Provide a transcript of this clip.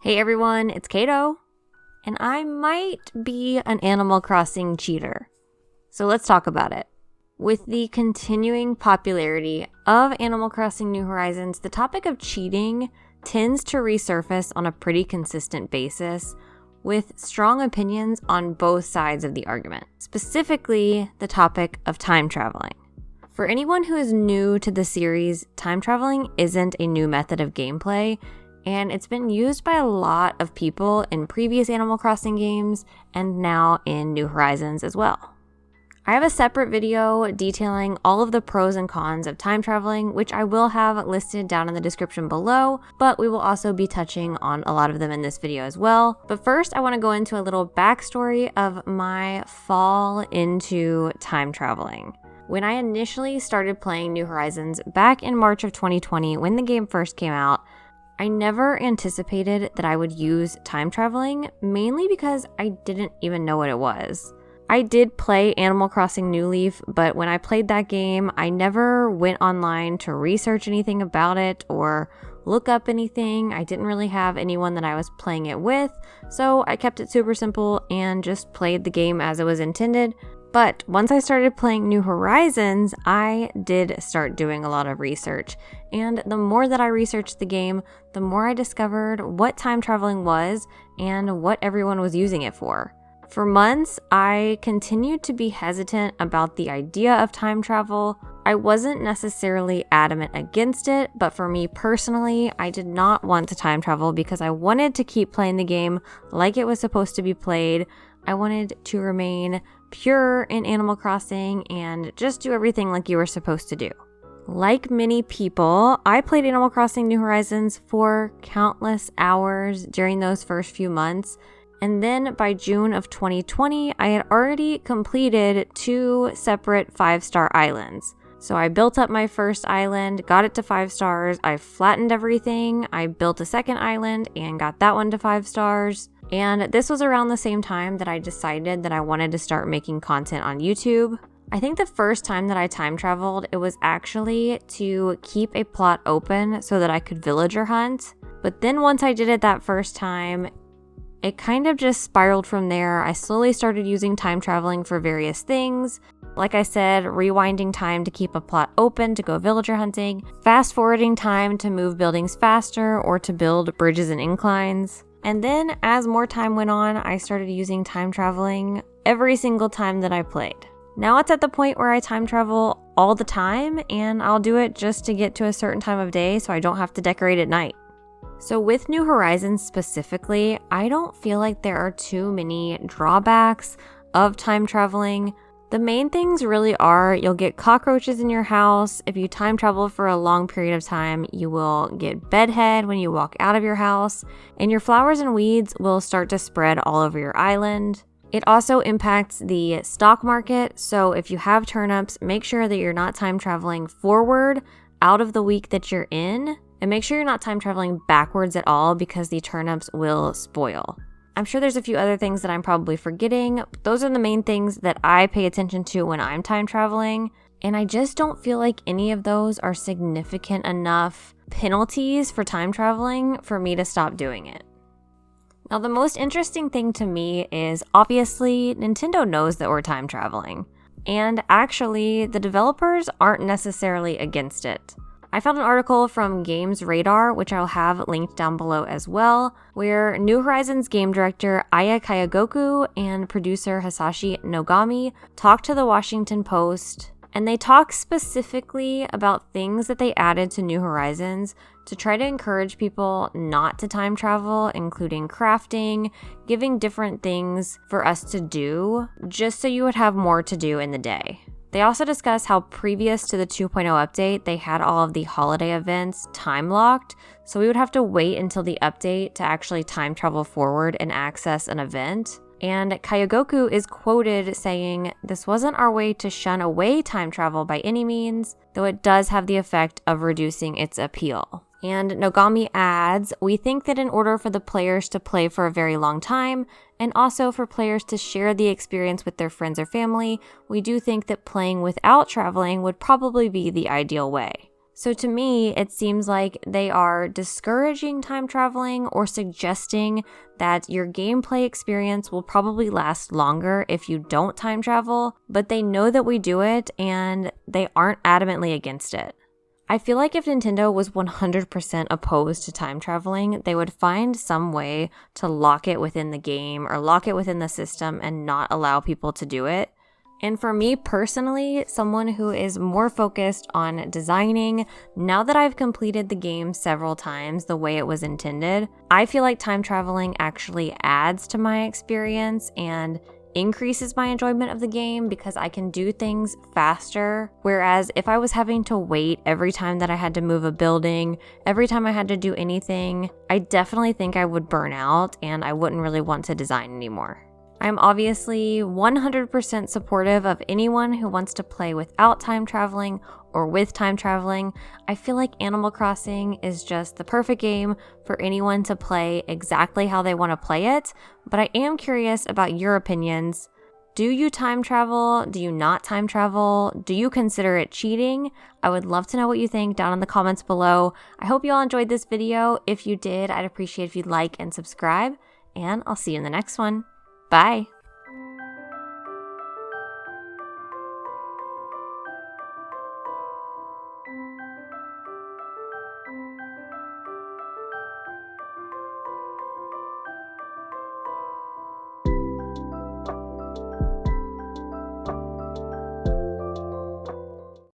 Hey everyone, it's Caito, and I might be an Animal Crossing cheater. So let's talk about it. With the continuing popularity of Animal Crossing New Horizons, the topic of cheating tends to resurface on a pretty consistent basis, with strong opinions on both sides of the argument, specifically the topic of time traveling. For anyone who is new to the series, time traveling isn't a new method of gameplay, and it's been used by a lot of people in previous Animal Crossing games and now in New Horizons as well. I have a separate video detailing all of the pros and cons of time traveling, which I will have listed down in the description below, but we will also be touching on a lot of them in this video as well. But first, I want to go into a little backstory of my fall into time traveling. When I initially started playing New Horizons back in March of 2020, when the game first came out, I never anticipated that I would use time traveling, mainly because I didn't even know what it was. I did play Animal Crossing New Leaf, but when I played that game, I never went online to research anything about it or look up anything. I didn't really have anyone that I was playing it with, so I kept it super simple and just played the game as it was intended. But once I started playing New Horizons, I did start doing a lot of research. And the more that I researched the game, the more I discovered what time traveling was and what everyone was using it for. For months, I continued to be hesitant about the idea of time travel. I wasn't necessarily adamant against it, but for me personally, I did not want to time travel because I wanted to keep playing the game like it was supposed to be played. I wanted to remain pure in Animal Crossing and just do everything like you were supposed to do. Like many people, I played Animal Crossing New Horizons for countless hours during those first few months. And then by June of 2020, I had already completed 2 separate 5-star islands. So I built up my first island, got it to 5 stars, I flattened everything, I built a second island and got that one to 5 stars. And this was around the same time that I decided that I wanted to start making content on YouTube. I think the first time that I time traveled, it was actually to keep a plot open so that I could villager hunt. But then once I did it that first time, it kind of just spiraled from there. I slowly started using time traveling for various things. Like I said, rewinding time to keep a plot open to go villager hunting, fast forwarding time to move buildings faster or to build bridges and inclines. And then as more time went on, I started using time traveling every single time that I played. Now it's at the point where I time travel all the time, and I'll do it just to get to a certain time of day so I don't have to decorate at night. So with New Horizons specifically, I don't feel like there are too many drawbacks of time traveling. The main things really are you'll get cockroaches in your house. If you time travel for a long period of time, you will get bedhead when you walk out of your house, and your flowers and weeds will start to spread all over your island. It also impacts the stock market, so if you have turnips, make sure that you're not time traveling forward out of the week that you're in, and make sure you're not time traveling backwards at all because the turnips will spoil. I'm sure there's a few other things that I'm probably forgetting. Those are the main things that I pay attention to when I'm time traveling. And I just don't feel like any of those are significant enough penalties for time traveling for me to stop doing it. Now, the most interesting thing to me is obviously Nintendo knows that we're time traveling. And actually, the developers aren't necessarily against it. I found an article from Games Radar, which I'll have linked down below as well, where New Horizons game director Aya Kayagoku and producer Hisashi Nogami talked to the Washington Post, and they talk specifically about things that they added to New Horizons to try to encourage people not to time travel, including crafting, giving different things for us to do, just so you would have more to do in the day. They also discuss how previous to the 2.0 update, they had all of the holiday events time locked, so we would have to wait until the update to actually time travel forward and access an event. And Kyogoku is quoted saying, "This wasn't our way to shun away time travel by any means, though it does have the effect of reducing its appeal." And Nogami adds, "We think that in order for the players to play for a very long time, and also for players to share the experience with their friends or family, we do think that playing without traveling would probably be the ideal way." So to me, it seems like they are discouraging time traveling or suggesting that your gameplay experience will probably last longer if you don't time travel, but they know that we do it and they aren't adamantly against it. I feel like if Nintendo was 100% opposed to time traveling, they would find some way to lock it within the game or lock it within the system and not allow people to do it. And for me personally, someone who is more focused on designing, now that I've completed the game several times the way it was intended, I feel like time traveling actually adds to my experience and increases my enjoyment of the game because I can do things faster. Whereas if I was having to wait every time that I had to move a building, every time I had to do anything, I definitely think I would burn out and I wouldn't really want to design anymore. I'm obviously 100% supportive of anyone who wants to play without time traveling or with time traveling. I feel like Animal Crossing is just the perfect game for anyone to play exactly how they want to play it, but I am curious about your opinions. Do you time travel? Do you not time travel? Do you consider it cheating? I would love to know what you think down in the comments below. I hope you all enjoyed this video. If you did, I'd appreciate if you'd like and subscribe, and I'll see you in the next one. Bye.